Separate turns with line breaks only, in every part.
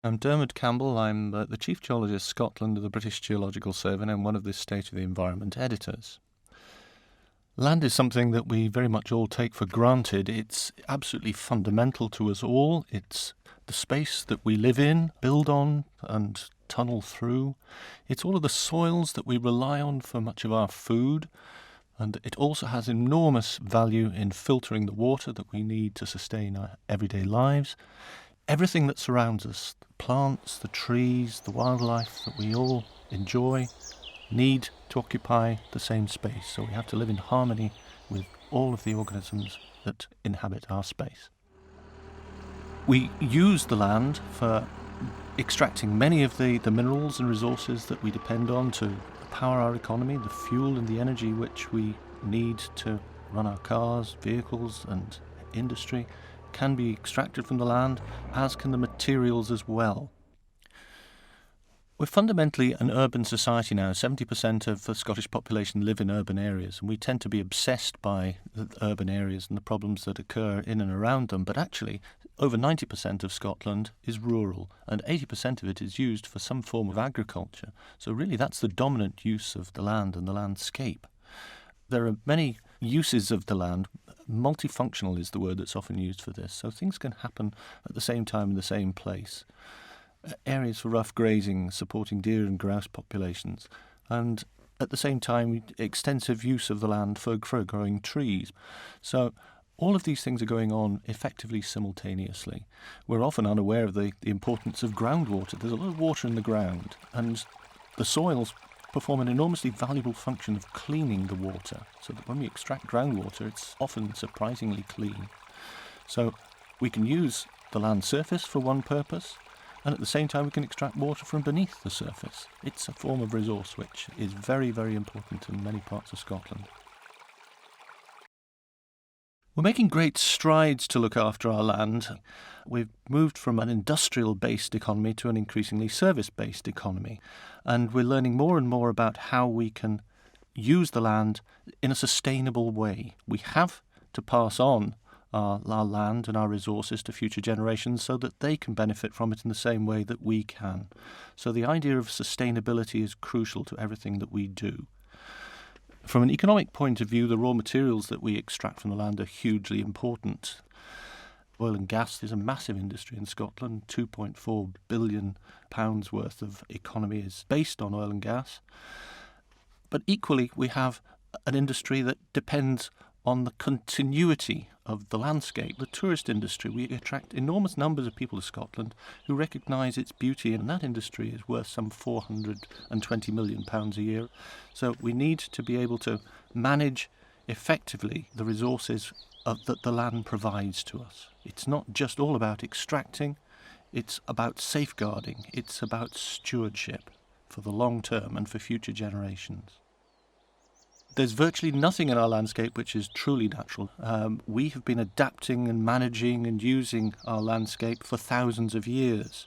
I'm Dermot Campbell. I'm the Chief Geologist Scotland of the British Geological Survey, and I'm one of the State of the Environment editors. Land is something that we very much all take for granted. It's absolutely fundamental to us all. It's the space that we live in, build on and tunnel through. It's all of the soils that we rely on for much of our food. And it also has enormous value in filtering the water that we need to sustain our everyday lives. Everything that surrounds us, the plants, the trees, the wildlife that we all enjoy, need to occupy the same space. So we have to live in harmony with all of the organisms that inhabit our space. We use the land for extracting many of the minerals and resources that we depend on to power our economy, the fuel and the energy which we need to run our cars, vehicles and industry can be extracted from the land, as can the materials as well. We're fundamentally an urban society now. 70% of the Scottish population live in urban areas, and we tend to be obsessed by the urban areas and the problems that occur in and around them. But actually, over 90% of Scotland is rural, and 80% of it is used for some form of agriculture. So really, that's the dominant use of the land and the landscape. There are many uses of the land. Multifunctional is the word that's often used for this. So things can happen at the same time in the same place. Areas for rough grazing, supporting deer and grouse populations, and at the same time extensive use of the land for growing trees. So all of these things are going on effectively simultaneously. We're often unaware of the importance of groundwater. There's a lot of water in the ground, and the soils perform an enormously valuable function of cleaning the water, so that when we extract groundwater, it's often surprisingly clean. So we can use the land surface for one purpose, and at the same time we can extract water from beneath the surface. It's a form of resource which is very, very important in many parts of Scotland. We're making great strides to look after our land. We've moved from an industrial-based economy to an increasingly service-based economy, and we're learning more and more about how we can use the land in a sustainable way. We have to pass on our land and our resources to future generations so that they can benefit from it in the same way that we can. So the idea of sustainability is crucial to everything that we do. From an economic point of view, the raw materials that we extract from the land are hugely important. Oil and gas is a massive industry in Scotland. £2.4 billion worth of economy is based on oil and gas. But equally, we have an industry that depends on the continuity of the landscape, the tourist industry. We attract enormous numbers of people to Scotland who recognise its beauty, and that industry is worth some £420 million a year. So we need to be able to manage effectively the resources that the land provides to us. It's not just all about extracting, it's about safeguarding, it's about stewardship for the long term and for future generations. There's virtually nothing in our landscape which is truly natural. We have been adapting and managing and using our landscape for thousands of years.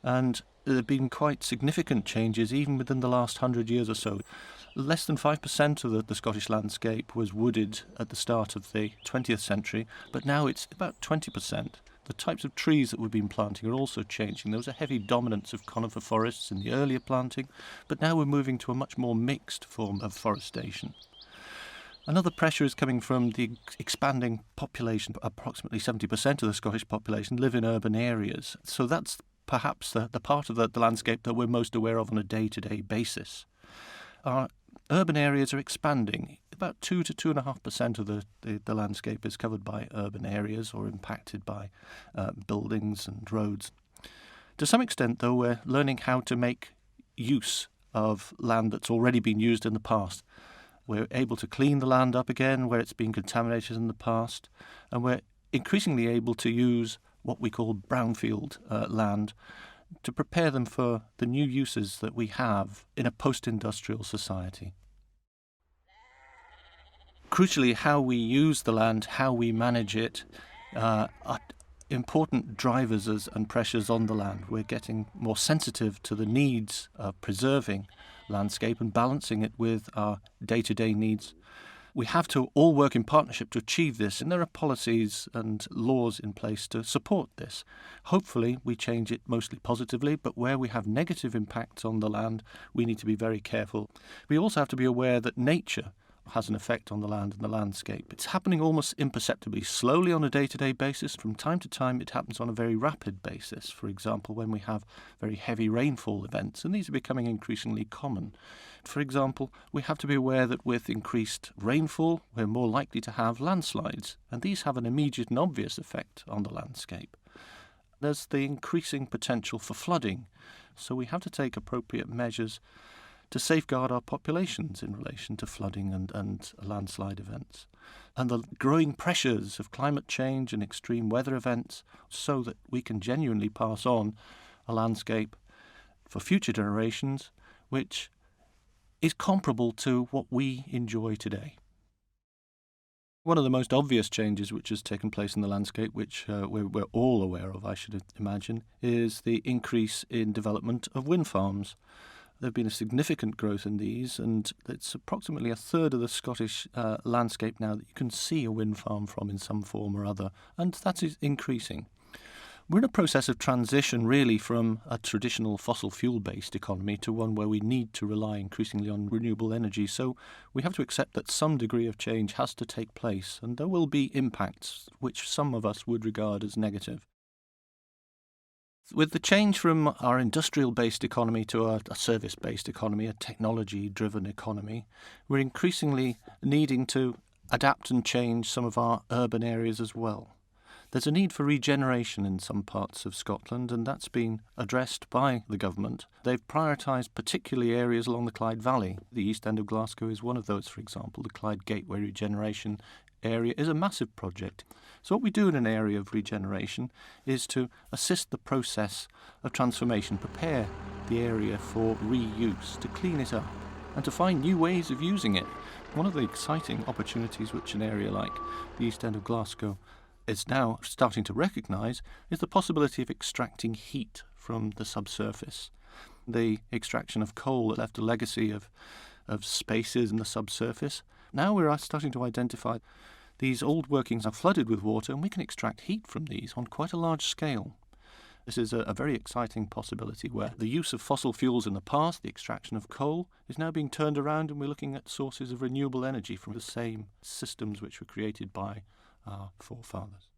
And there have been quite significant changes even within the last 100 years or so. Less than 5% of the Scottish landscape was wooded at the start of the 20th century, but now it's about 20%. The types of trees that we've been planting are also changing. There was a heavy dominance of conifer forests in the earlier planting, but now we're moving to a much more mixed form of forestation. Another pressure is coming from the expanding population. Approximately 70% of the Scottish population live in urban areas. So that's perhaps the part of the landscape that we're most aware of on a day-to-day basis. Our urban areas are expanding. About 2 to 2.5% of the landscape is covered by urban areas or impacted by buildings and roads. To some extent, though, we're learning how to make use of land that's already been used in the past. We're able to clean the land up again where it's been contaminated in the past, and we're increasingly able to use what we call brownfield land to prepare them for the new uses that we have in a post-industrial society. Crucially, how we use the land, how we manage it, are important drivers and pressures on the land. We're getting more sensitive to the needs of preserving landscape and balancing it with our day-to-day needs. We have to all work in partnership to achieve this, and there are policies and laws in place to support this. Hopefully, we change it mostly positively, but where we have negative impacts on the land, we need to be very careful. We also have to be aware that nature has an effect on the land and the landscape. It's happening almost imperceptibly, slowly on a day-to-day basis. From time to time, it happens on a very rapid basis. For example, when we have very heavy rainfall events, and these are becoming increasingly common. For example, we have to be aware that with increased rainfall, we're more likely to have landslides, and these have an immediate and obvious effect on the landscape. There's the increasing potential for flooding, so we have to take appropriate measures to safeguard our populations in relation to flooding and landslide events, and the growing pressures of climate change and extreme weather events, so that we can genuinely pass on a landscape for future generations which is comparable to what we enjoy today. One of the most obvious changes which has taken place in the landscape, which we're all aware of, I should imagine, is the increase in development of wind farms. There have been a significant growth in these, and it's approximately a third of the Scottish landscape now that you can see a wind farm from in some form or other, and that is increasing. We're in a process of transition, really, from a traditional fossil fuel-based economy to one where we need to rely increasingly on renewable energy, so we have to accept that some degree of change has to take place, and there will be impacts which some of us would regard as negative. With the change from our industrial-based economy to a service-based economy, a technology-driven economy, we're increasingly needing to adapt and change some of our urban areas as well. There's a need for regeneration in some parts of Scotland, and that's been addressed by the government. They've prioritised particularly areas along the Clyde Valley. The east end of Glasgow is one of those, for example. The Clyde Gateway regeneration area is a massive project. So what we do in an area of regeneration is to assist the process of transformation, prepare the area for reuse, to clean it up, and to find new ways of using it. One of the exciting opportunities which an area like the east end of Glasgow is now starting to recognise is the possibility of extracting heat from the subsurface. The extraction of coal left a legacy of spaces in the subsurface. Now we're starting to identify these old workings are flooded with water, and we can extract heat from these on quite a large scale. This is a very exciting possibility where the use of fossil fuels in the past, the extraction of coal, is now being turned around, and we're looking at sources of renewable energy from the same systems which were created by our forefathers.